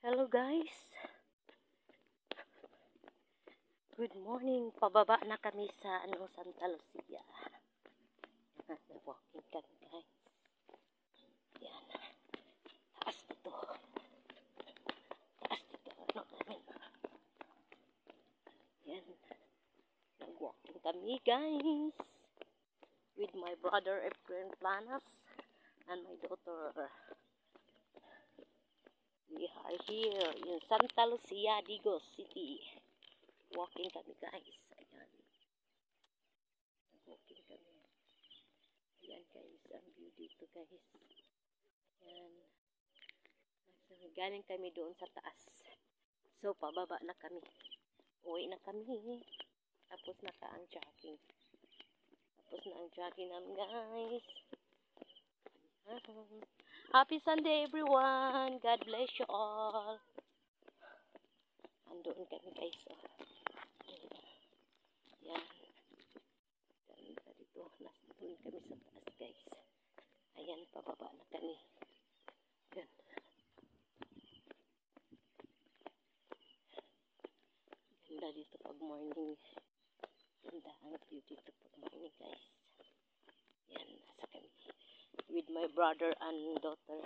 Hello guys, good morning. Pababa na kami sa Santa Lucia. Walking kami guys. Yan. Taas dito. Namin. Yan. Nag-walking kami guys. With my brother Efren Planas and my daughter. We are here in Santa Lucia, Digos City. Walking kami guys. Ayan. Walking kami. Ayan guys, ang view dito guys. Ayan. Galing kami doon sa taas. So, pababa na kami. Uwi na kami. Tapos ang jogging. Tapos na ang jogging namin guys. Happy Sunday everyone. God bless you all. Andoon kami guys. Yan. Ganda dito. Nandun kami sa taas guys. Ayan, pababa na kami. Yan. Ganda dito pag morning. Ganda ang view dito pag morning guys. Yan, nasa kami. With my brother and daughter.